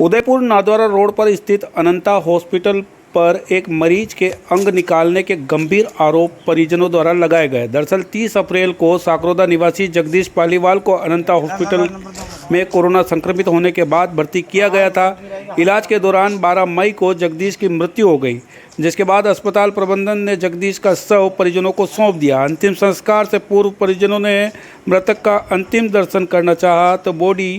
Udaipur नादौरा road पर स्थित अनंता hospital पर एक मरीज के अंग निकालने के गंभीर आरोप परिजनों द्वारा लगाए गए। दरअसल 30 अप्रैल को साकरोदा निवासी जगदीश पालीवाल को अनंता हॉस्पिटल में कोरोना संक्रमित होने के बाद भर्ती किया गया था। इलाज के दौरान 12 मई को जगदीश की मृत्यु हो गई, जिसके बाद अस्पताल प्रबंधन ने जगदीश का शव परिजनों को सौंप दिया। अंतिम संस्कार से पूर्व परिजनों ने मृतक का अंतिम दर्शन करना चाहा तो बॉडी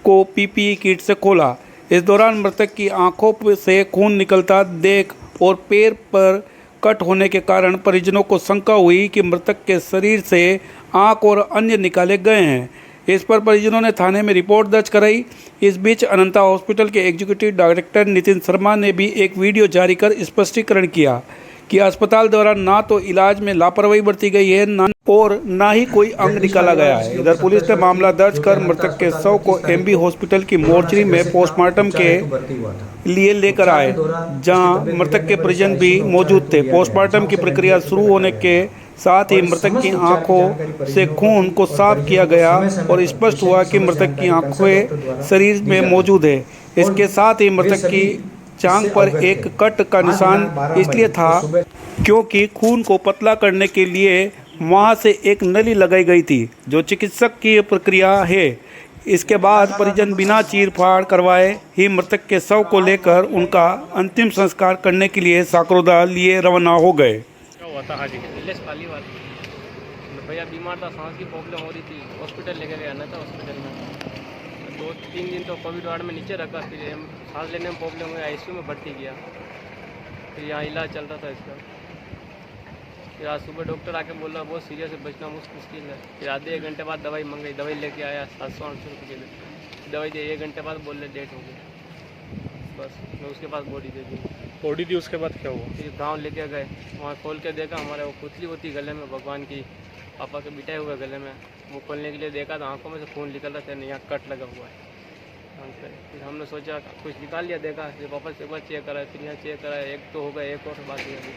को पीपीई किट से खोला। इस दौरान मृतक की आंखों से खून निकलता देख और पैर पर कट होने के कारण परिजनों को शंका हुई कि मृतक के शरीर से आंख और अन्य निकाले गए हैं। इस पर परिजनों ने थाने में रिपोर्ट दर्ज कराई। इस बीच अनंता हॉस्पिटल के एग्जीक्यूटिव डायरेक्टर नितिन शर्मा ने भी एक वीडियो जारी कर स्पष्टीकरण किया कि अस्पताल द्वारा ना तो इलाज में लापरवाही बरती गई है ना ही कोई अंग निकाला गया है। इधर पुलिस ने मामला दर्ज कर मृतक के शव को एमबी हॉस्पिटल की मोर्चरी में पोस्टमार्टम के लिए लेकर आए, जहां मृतक के परिजन भी मौजूद थे। पोस्टमार्टम की प्रक्रिया शुरू होने के साथ ही मृतक की आंखों से खून को साफ किया गया और स्पष्ट हुआ कि मृतक की आंखें शरीर में मौजूद है। इसके साथ ही मृतक की जांघ पर एक कट का निशान इसलिए था क्योंकि खून को पतला करने के लिए वहां से एक नली लगाई गई थी, जो चिकित्सक की प्रक्रिया है। इसके बाद परिजन बिना चीर-फाड़ करवाए ही मृतक के शव को लेकर उनका अंतिम संस्कार करने के लिए साकरोदा लिए रवाना हो गए। भैया बीमार था, सांस की प्रॉब्लम हो रही थी, हॉस्पिटल लेके गया ना था। हॉस्पिटल में 2-3 दिन तो कोविड वार्ड में नीचे रखा, फिर सांस लेने में प्रॉब्लम हुई, आईसीयू में भर्ती किया, फिर यहाँ इलाज चल रहा था इसका। फिर आज सुबह डॉक्टर आके बोला बहुत सीरियस है, बचना मुश्किल है। फिर आधे 1 घंटे बाद दवाई मंगाई, दवाई लेके आया 700-800 रुपये की दवाई दी। 1 घंटे बाद बोल रहे डेट हो गई, बस मैं उसके पास बॉडी दे दी। बॉडी दी, उसके बाद क्या हुआ? फिर गाँव लेके गए, वहाँ खोल के देखा हमारे वो पुतली होती गले में भगवान की, पापा के बिठाए हुए गले में। वो खोलने के लिए देखा तो आंखों में से खून निकल रहा था, यहाँ कट लगा हुआ है आँख पे। फिर हमने सोचा कुछ निकाल लिया, देखा फिर वापस एक बार चेक कराया, फिर यहाँ चेक कराया, एक तो हो गया, एक और बाकी है अभी।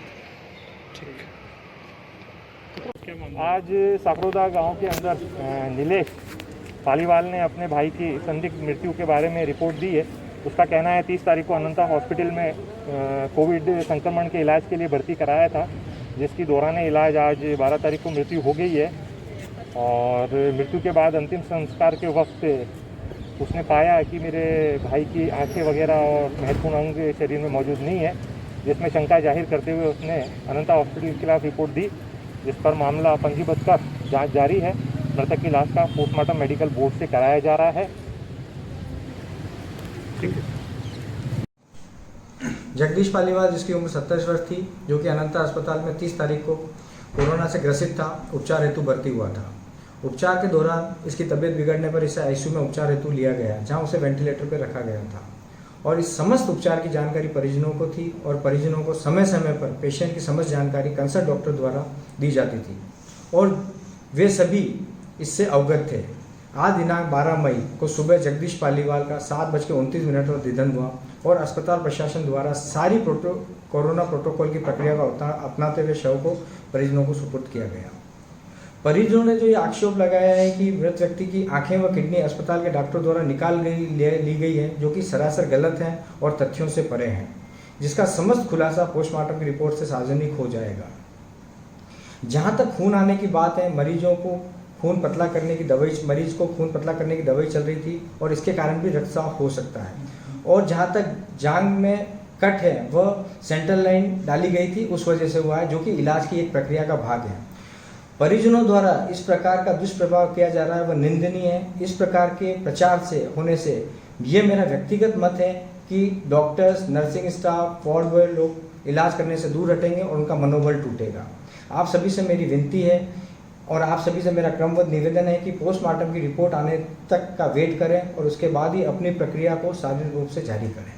ठीक है। आज साकरोदा गांव के अंदर नीलेश पालीवाल ने अपने भाई की संदिग्ध मृत्यु के बारे में रिपोर्ट दी है। उसका कहना है 30 तारीख को अनंता हॉस्पिटल में कोविड संक्रमण के इलाज के लिए भर्ती कराया था, जिसकी दौरान इलाज आज 12 तारीख को मृत्यु हो गई है। और मृत्यु के बाद अंतिम संस्कार के वक्त उसने पाया कि मेरे भाई की आंखें वगैरह और महत्वपूर्ण अंग शरीर में मौजूद नहीं है, जिसमें शंका जाहिर करते हुए उसने अनंता हॉस्पिटल के खिलाफ रिपोर्ट दी, जिस पर मामला पंजीबद्ध कर जाँच जारी है। मृतक की लाश का पोस्टमार्टम मेडिकल बोर्ड से कराया जा रहा है। जगदीश पालीवाल, जिसकी उम्र 27 वर्ष थी, जो कि अनंता अस्पताल में 30 तारीख को कोरोना से ग्रसित था, उपचार हेतु भर्ती हुआ था। उपचार के दौरान इसकी तबीयत बिगड़ने पर इसे आईसीयू में उपचार हेतु लिया गया, जहां उसे वेंटिलेटर पर रखा गया था। और इस समस्त उपचार की जानकारी परिजनों को थी और परिजनों को समय समय पर पेशेंट की समस्त जानकारी कंसल्ट डॉक्टर द्वारा दी जाती थी और वे सभी इससे अवगत थे। आज दिनांक 12 मई को सुबह जगदीश पालीवाल का 7:29 पर निधन हुआ और अस्पताल प्रशासन द्वारा सारी कोरोना प्रोटोकॉल की प्रक्रिया का अपनाते हुए शव को परिजनों को सुपुर्द किया गया। परिजनों ने जो ये आक्षेप लगाया है कि मृत व्यक्ति की आंखें व किडनी अस्पताल के डॉक्टर द्वारा ली गई है, जो कि सरासर गलत है और तथ्यों से परे हैं, जिसका समस्त खुलासा पोस्टमार्टम की रिपोर्ट से सार्वजनिक हो जाएगा। जहां तक खून आने की बात है, मरीज को खून पतला करने की दवाई चल रही थी और इसके कारण भी रक्तस्राव हो सकता है। और जहां तक जांघ में कट है, वह सेंट्रल लाइन डाली गई थी, उस वजह से हुआ है, जो कि इलाज की एक प्रक्रिया का भाग है। परिजनों द्वारा इस प्रकार का दुष्प्रभाव किया जा रहा है, वह निंदनीय है। इस प्रकार के प्रचार से होने से ये मेरा व्यक्तिगत मत है कि doctors, nursing staff, ward boy लोग इलाज करने से दूर हटेंगे और उनका मनोबल टूटेगा। आप सभी से मेरी विनती है और आप सभी से मेरा क्रमबद्ध निवेदन है कि पोस्टमार्टम की रिपोर्ट आने तक का वेट करें और उसके बाद ही अपनी प्रक्रिया को सार्वजनिक रूप से जारी करें।